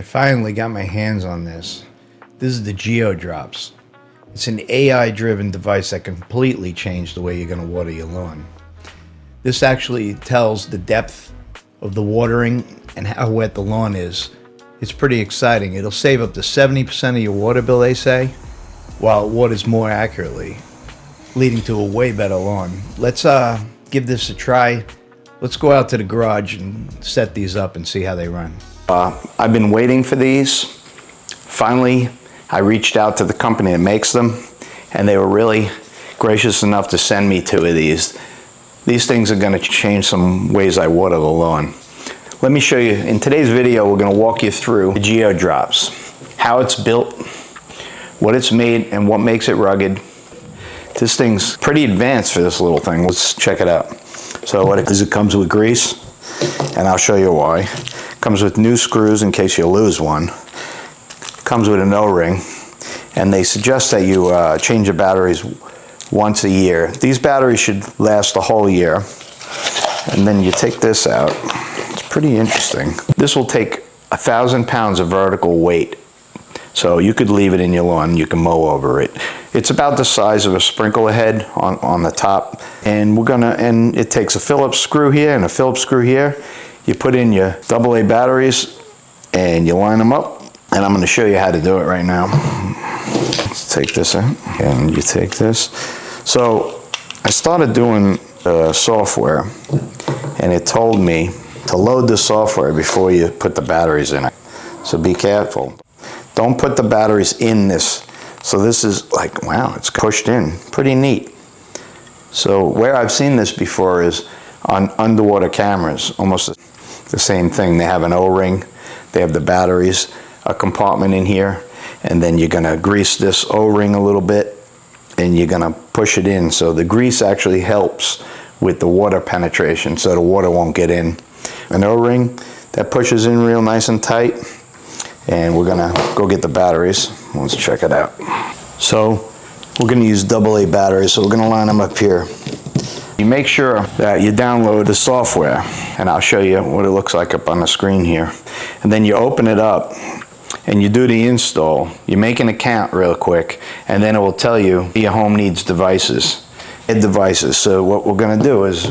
I finally got my hands on this. This is the Geo Drops. It's an AI-driven device that can completely change the way you're going to water your lawn. This actually tells the depth of the watering and how wet the lawn is. It's pretty exciting. It'll save up to 70% of your water bill, they say, while it waters more accurately, leading to a way better lawn. Let's give this a try. Let's go out to the garage and set these up and see how they run. I've been waiting for these. Finally, I reached out to the company that makes them, and they were really gracious enough to send me 2 of these. These things are going to change some ways I water the lawn. Let me show you. In today's video, we're going to walk you through the Geo Drops, how it's built, what it's made, and what makes it rugged. This thing's pretty advanced for this little thing. Let's check it out. So what it is, it comes with grease, and I'll show you why. It comes with new screws in case you lose one. It comes with an O-ring, and they suggest that you change the batteries once a year. These batteries should last the whole year. And then you take this out. It's pretty interesting. This will take 1,000 pounds of vertical weight. So you could leave it in your lawn, you can mow over it. It's about the size of a sprinkler head on the top. And it takes a Phillips screw here and a Phillips screw here. You put in your AA batteries and you line them up. And I'm going to show you how to do it right now. Let's take this out and you take this. So I started doing software, and it told me to load the software before you put the batteries in it. So be careful. Don't put the batteries in this. So this is like, wow, it's pushed in. Pretty neat. So where I've seen this before is on underwater cameras, almost the same thing. They have an O-ring, they have the batteries, a compartment in here, and then you're gonna grease this O-ring a little bit, and you're gonna push it in. So the grease actually helps with the water penetration, so the water won't get in. An O-ring that pushes in real nice and tight, and we're gonna go get the batteries. Let's check it out. So we're gonna use AA batteries, so we're gonna line them up here. You make sure that you download the software, and I'll show you what it looks like up on the screen here. And then you open it up, and you do the install. You make an account real quick, and then it will tell you your home needs devices. Add devices. So what we're gonna do is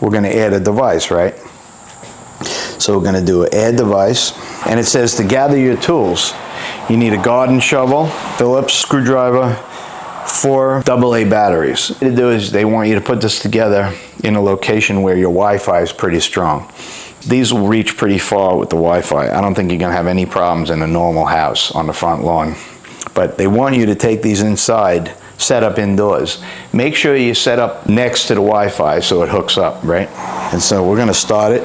we're gonna add a device, right? So we're gonna do an add device, and it says to gather your tools. You need a garden shovel, Phillips screwdriver, 4 AA batteries. What they do is they want you to put this together in a location where your Wi-Fi is pretty strong. These will reach pretty far with the Wi-Fi. I don't think you're gonna have any problems in a normal house on the front lawn. But they want you to take these inside, set up indoors. Make sure you set up next to the Wi-Fi so it hooks up, right? And so we're gonna start it.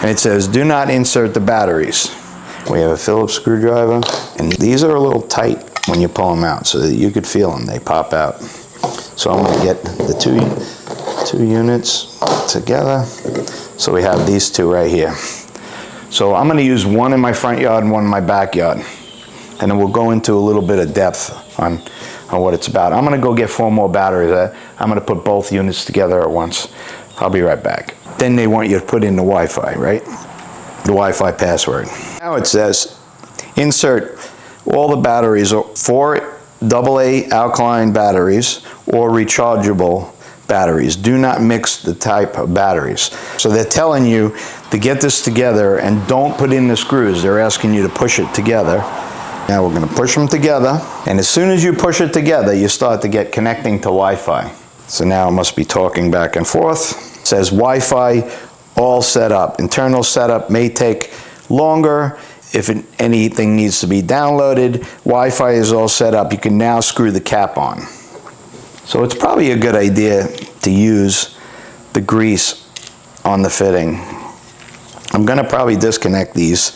And it says, do not insert the batteries. We have a Phillips screwdriver, and these are a little tight when you pull them out so that you could feel them, they pop out. So I'm gonna get the two units together. So we have these 2 right here. So I'm gonna use one in my front yard and one in my backyard. And then we'll go into a little bit of depth on what it's about. I'm gonna go get 4 more batteries. I'm gonna put both units together at once. I'll be right back. Then they want you to put in the Wi-Fi, right? The Wi-Fi password. Now it says, insert all the batteries, 4 AA alkaline batteries or rechargeable batteries. Do not mix the type of batteries. So they're telling you to get this together and don't put in the screws. They're asking you to push it together. Now we're going to push them together, and as soon as you push it together, you start to get connecting to Wi-Fi. So now it must be talking back and forth. It says Wi-Fi all set up. Internal setup may take longer. If anything needs to be downloaded, Wi-Fi is all set up. You can now screw the cap on. So it's probably a good idea to use the grease on the fitting. I'm gonna probably disconnect these.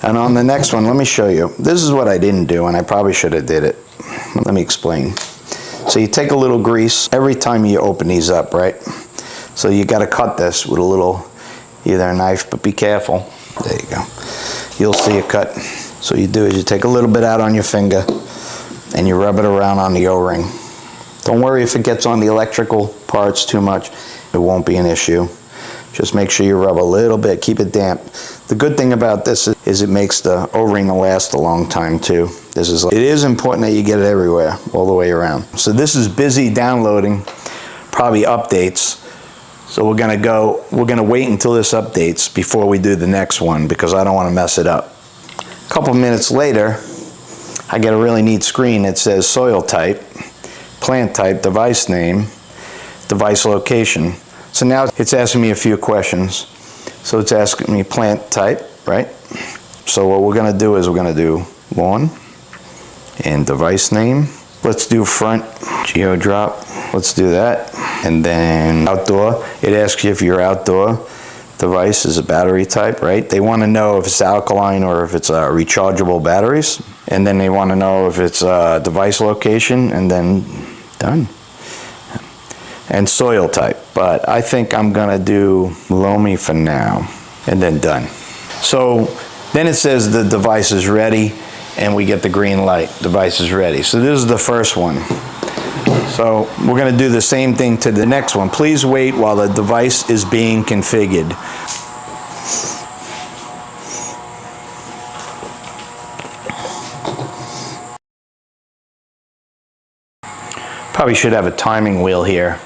And on the next one, let me show you. This is what I didn't do, and I probably should have did it. Let me explain. So you take a little grease every time you open these up, right? So you gotta cut this with a little, either a knife, but be careful. There you go. You'll see a cut. So you do is you take a little bit out on your finger, and you rub it around on the O-ring. Don't worry if it gets on the electrical parts too much. It won't be an issue. Just make sure you rub a little bit, keep it damp. The good thing about this is it makes the O-ring last a long time too. It is important that you get it everywhere, all the way around. So this is busy downloading, probably updates. So we're gonna wait until this updates before we do the next one because I don't want to mess it up. A couple minutes later, I get a really neat screen that says soil type, plant type, device name, device location. So now it's asking me a few questions. So it's asking me plant type, right? So what we're gonna do is we're gonna do lawn and device name. Let's do front GeoDrop. Let's do that. And then outdoor, it asks you if your outdoor device is a battery type, right? They want to know if it's alkaline or if it's rechargeable batteries. And then they want to know if it's device location, and then done. And soil type, but I think I'm gonna do loamy for now, and then done. So then it says the device is ready, and we get the green light, device is ready. So this is the first one. So we're gonna do the same thing to the next one. Please wait while the device is being configured. Probably should have a timing wheel here.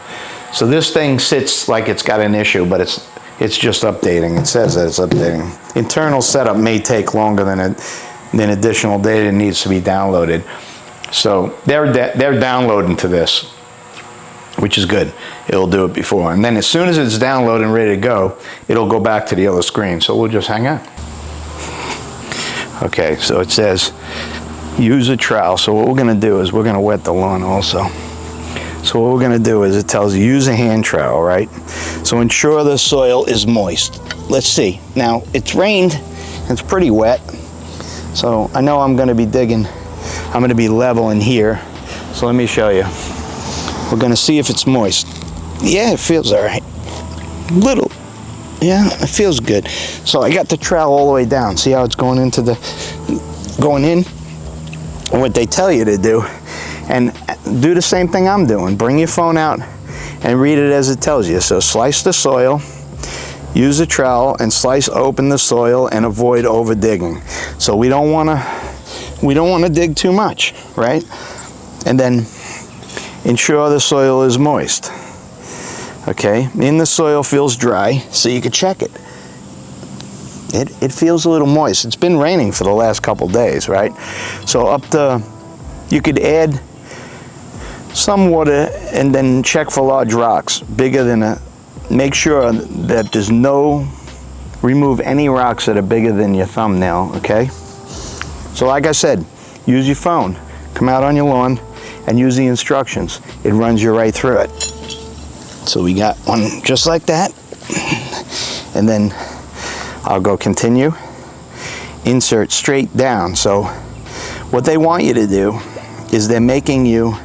So this thing sits like it's got an issue, but it's just updating. It says that it's updating. Internal setup may take longer than additional data needs to be downloaded. So they're downloading to this, which is good. It'll do it before. And then as soon as it's downloaded and ready to go, it'll go back to the other screen. So we'll just hang out. Okay, so it says use a trowel. So what we're gonna do is we're gonna wet the lawn also. So what we're gonna do is it tells you use a hand trowel, right? So ensure the soil is moist. Let's see. Now, it's rained, it's pretty wet. So I know I'm gonna be digging, I'm gonna be level in here. So let me show you. We're gonna see if it's moist. Yeah, it feels all right. Little, yeah, it feels good. So I got the trowel all the way down. See how it's going in? And what they tell you to do, and do the same thing I'm doing. Bring your phone out and read it as it tells you. So slice the soil, use a trowel, and slice open the soil and avoid over digging. So we don't want to dig too much, right? And then ensure the soil is moist. Okay, in the soil feels dry, so you can check it. It feels a little moist. It's been raining for the last couple days, right? So you could add some water and then check for large rocks, make sure that remove any rocks that are bigger than your thumbnail, okay? So like I said, use your phone, come out on your lawn and use the instructions. It runs you right through it. So we got one just like that. And then I'll go continue, insert straight down. So what they want you to do is they're making you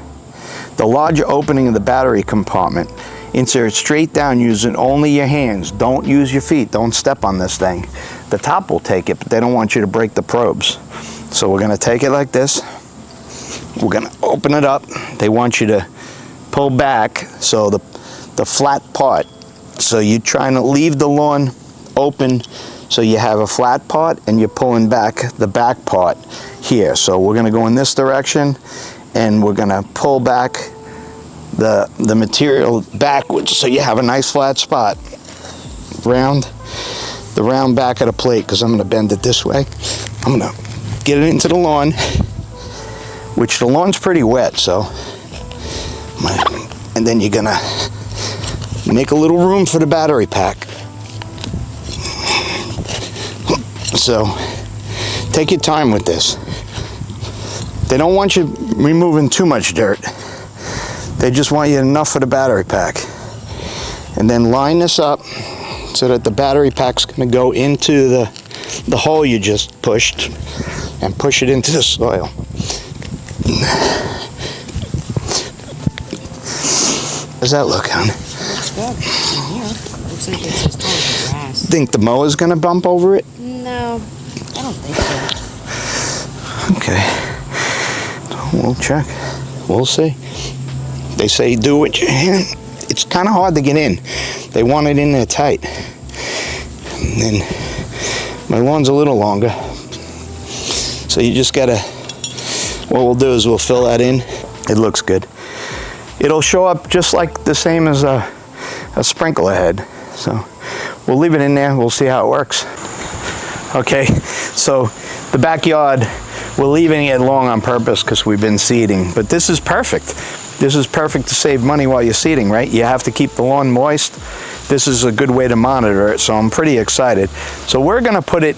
the larger opening of the battery compartment. Insert straight down using only your hands. Don't use your feet. Don't step on this thing. The top will take it, but they don't want you to break the probes. So we're going to take it like this. We're going to open it up. They want you to pull back, so the flat part. So you're trying to leave the lawn open so you have a flat part, and you're pulling back the back part here. So we're going to go in this direction, and we're going to pull back the material backwards so you have a nice flat spot. The round back of the plate, because I'm going to bend it this way. I'm going to get it into the lawn, which the lawn's pretty wet, so. And then you're going to make a little room for the battery pack. So take your time with this. They don't want you removing too much dirt. They just want you enough for the battery pack. And then line this up so that the battery pack's going to go into the hole you just pushed, and push it into the soil. How's that look, hon? Good. Yeah. Looks like it's as tall as the grass. Think the mower's going to bump over it? No, I don't think so. Okay. We'll check. We'll see. They say do it with your hand. It's kind of hard to get in. They want it in there tight. And then My lawn's a little longer. So you just gotta, what we'll do is we'll fill that in. It looks good. It'll show up just like the same as a sprinkler head. So we'll leave it in there, we'll see how it works. Okay, so the backyard, we're leaving it long on purpose because we've been seeding, but this is perfect. This is perfect to save money while you're seeding, right? You have to keep the lawn moist. This is a good way to monitor it, so I'm pretty excited. So we're gonna put it,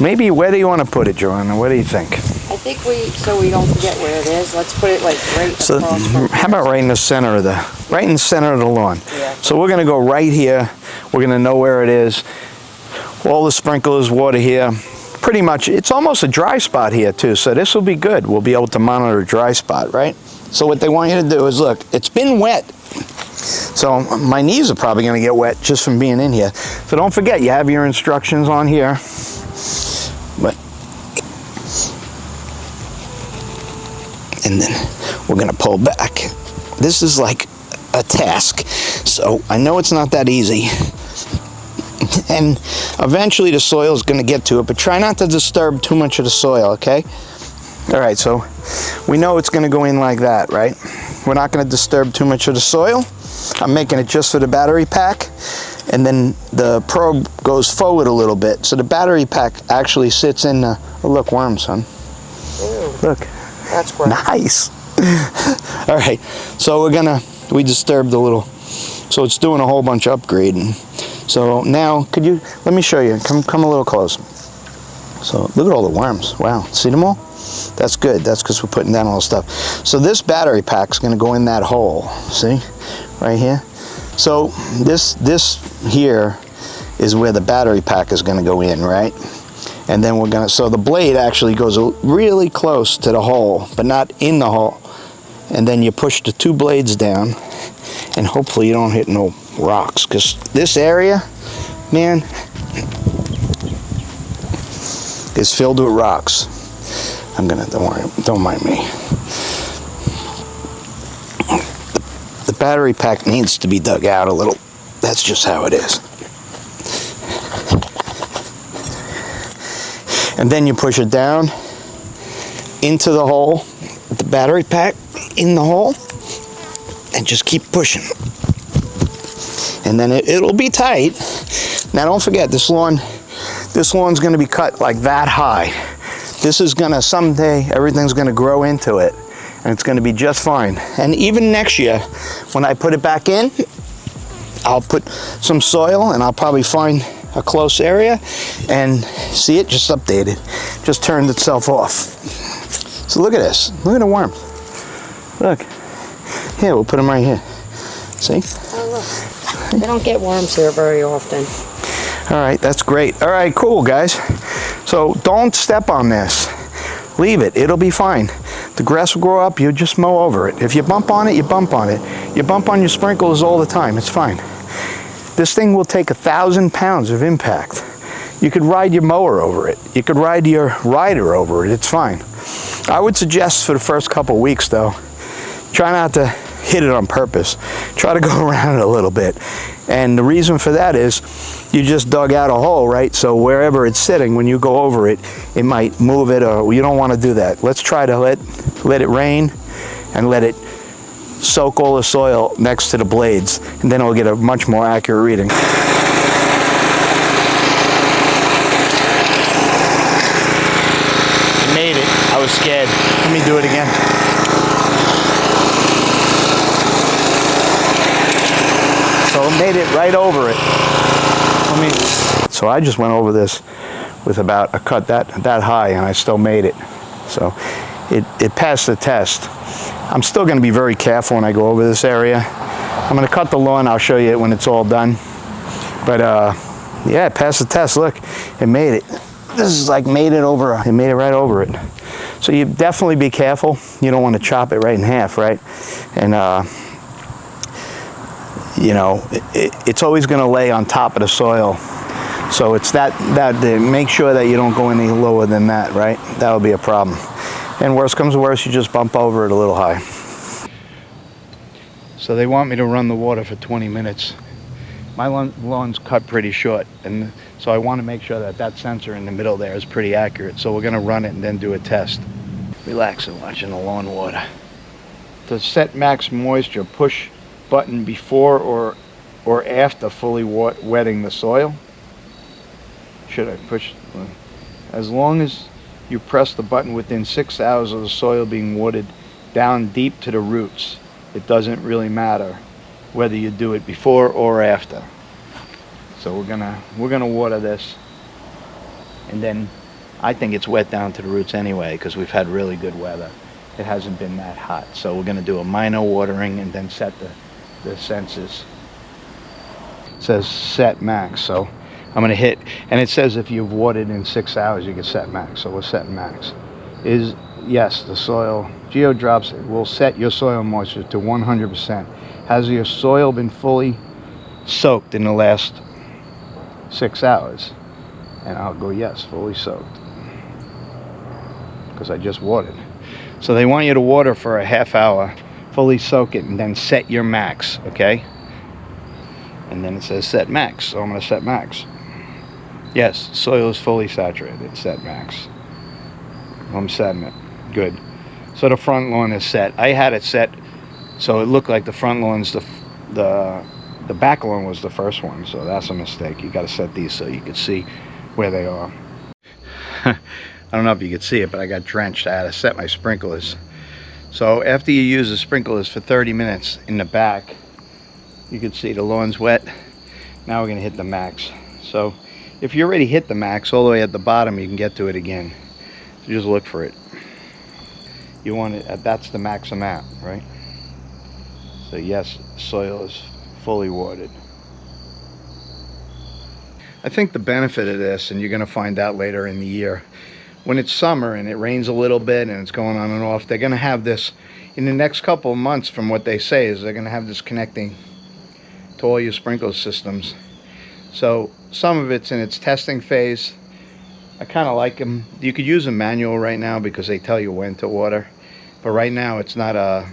maybe, where do you want to put it, Joanna? What do you think? I think so we don't forget where it is, let's put it like right across from How about right in the center of the lawn? Yeah. So we're gonna go right here. We're gonna know where it is. All the sprinklers, water here. Pretty much, it's almost a dry spot here too, so this will be good. We'll be able to monitor a dry spot, right? So what they want you to do is, look, it's been wet. So my knees are probably gonna get wet just from being in here. So don't forget, you have your instructions on here. But, and then we're gonna pull back. This is like a task. So I know it's not that easy. And eventually the soil is going to get to it, but try not to disturb too much of the soil, okay? All right, so we know it's going to go in like that, right? We're not going to disturb too much of the soil. I'm making it just for the battery pack, and then the probe goes forward a little bit. So the battery pack actually sits in the, oh, look, worms, son. Ew. Look. That's great. Nice. All right, so we disturbed a little, so it's doing a whole bunch of upgrading. So now, let me show you, come a little closer. So look at all the worms, wow, see them all? That's good, that's because we're putting down all the stuff. So this battery pack's gonna go in that hole, see, right here? So this here is where the battery pack is gonna go in, right? And then so the blade actually goes really close to the hole, but not in the hole. And then you push the two blades down, and hopefully you don't hit no rocks, because this area, man, is filled with rocks. Don't worry, don't mind me. The battery pack needs to be dug out a little. That's just how it is. And then you push it down into the hole, the battery pack in the hole, and just keep pushing. And then it'll be tight. Now don't forget, this lawn's gonna be cut like that high. This is gonna, someday, everything's gonna grow into it, and it's gonna be just fine. And even next year, when I put it back in, I'll put some soil, and I'll probably find a close area, and see it, just update it. Just turned itself off. So look at this, look at the worms. Look, here, we'll put them right here. See? Oh, look. They don't get worms here very often. All right, that's great. All right, cool, guys. So don't step on this. Leave it, it'll be fine. The grass will grow up, you just mow over it. If you bump on it, you bump on it. You bump on your sprinklers all the time, it's fine. This thing will take 1,000 pounds of impact. You could ride your mower over it. You could ride your rider over it, it's fine. I would suggest for the first couple weeks though, try not to hit it on purpose. Try to go around it a little bit. And the reason for that is you just dug out a hole, right? So wherever it's sitting, when you go over it, it might move it, or you don't want to do that. Let's try to let it rain and let it soak all the soil next to the blades, and then it'll get a much more accurate reading. I made it. I was scared. Let me do it again. So I made it right over it. So I just went over this with about a cut that high, and I still made it. So it passed the test. I'm still going to be very careful when I go over this area. I'm going to cut the lawn. I'll show you it when it's all done. But yeah, it passed the test. Look, it made it. This is like it made it right over it. So you definitely be careful. You don't want to chop it right in half, right? And you know, it's always going to lay on top of the soil. So it's that make sure that you don't go any lower than that, right? That'll be a problem. And worst comes to worst, you just bump over it a little high. So they want me to run the water for 20 minutes. My lawn's cut pretty short, and so I want to make sure that that sensor in the middle there is pretty accurate. So we're going to run it and then do a test. Relax and watching the lawn water. The set max moisture push button before or after fully wetting the soil. Should I push? As long as you press the button within 6 hours of the soil being watered down deep to the roots, it doesn't really matter whether you do it before or after. So we're gonna water this, and then I think it's wet down to the roots anyway because we've had really good weather. It hasn't been that hot, so we're gonna do a minor watering and then set the sensors. It says set max, so I'm gonna hit, and it says if you've watered in 6 hours you can set max, so we're setting max. Yes, the soil, GeoDrops will set your soil moisture to 100%. Has your soil been fully soaked in the last 6 hours? And I'll go yes, fully soaked, because I just watered. So they want you to water for a half hour, fully soak it, and then set your max, okay? And then it says set max, so I'm gonna set max. Yes, soil is fully saturated, set max. I'm setting it, good. So the front lawn is set. I had it set so it looked like the front lawn's the back lawn was the first one, so that's a mistake. You got to set these so you can see where they are. I don't know if you could see it, but I got drenched. I had to set my sprinklers. So after you use the sprinklers for 30 minutes in the back, you can see the lawn's wet. Now we're going to hit the max. So if you already hit the max all the way at the bottom, you can get to it again. So just look for it. You want it, that's the max amount, right? So yes, soil is fully watered. I think the benefit of this, and you're going to find out later in the year, when it's summer and it rains a little bit and it's going on and off, they're going to have this in the next couple of months. From what they say is they're going to have this connecting to all your sprinkler systems. So some of it's in its testing phase. I kind of like them. You could use a manual right now because they tell you when to water, but right now it's not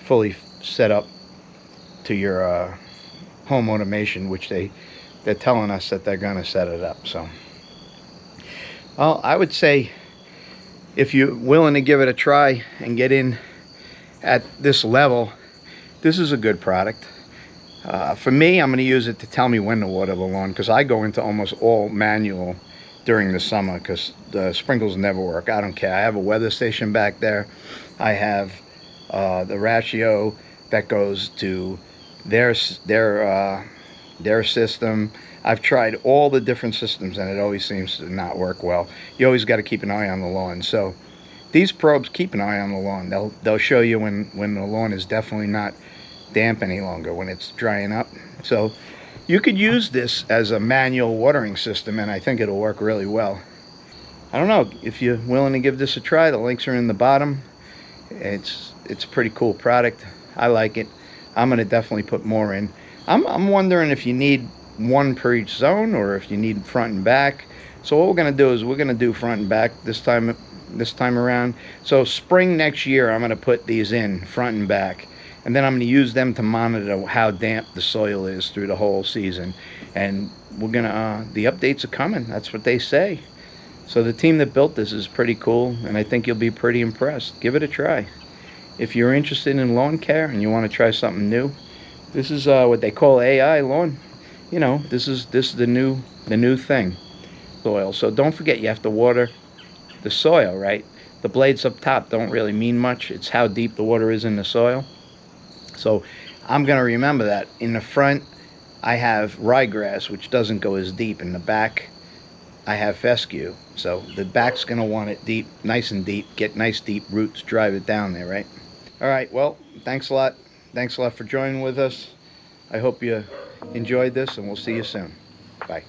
fully set up to your home automation, which they're telling us that they're going to set it up. So well, I would say if you're willing to give it a try and get in at this level, this is a good product. For me, I'm going to use it to tell me when to water the lawn, because I go into almost all manual during the summer because the sprinkles never work. I don't care. I have a weather station back there. I have the ratio that goes to their system. I've tried all the different systems and it always seems to not work well. You always got to keep an eye on the lawn. So these probes keep an eye on the lawn. They'll show you when the lawn is definitely not damp any longer, when it's drying up. So you could use this as a manual watering system, and I think it'll work really well. I don't know if you're willing to give this a try. The links are in the bottom. It's a pretty cool product. I like it. I'm going to definitely put more in. I'm wondering if you need one per each zone or if you need front and back. So what we're going to do is we're going to do front and back this time around. So spring next year, I'm going to put these in front and back, and then I'm going to use them to monitor how damp the soil is through the whole season. And we're going to the updates are coming. That's what they say. So the team that built this is pretty cool, and I think you'll be pretty impressed. Give it a try. If you're interested in lawn care and you want to try something new, this is what they call AI lawn. You know, this is the new thing. Soil. So don't forget, you have to water the soil, right? The blades up top don't really mean much. It's how deep the water is in the soil. So I'm going to remember that. In the front, I have ryegrass, which doesn't go as deep. In the back, I have fescue. So the back's going to want it deep, nice and deep. Get nice deep roots, drive it down there, right? All right, well, thanks a lot. Thanks a lot for joining with us. I hope you enjoyed this, and we'll see you soon. Bye.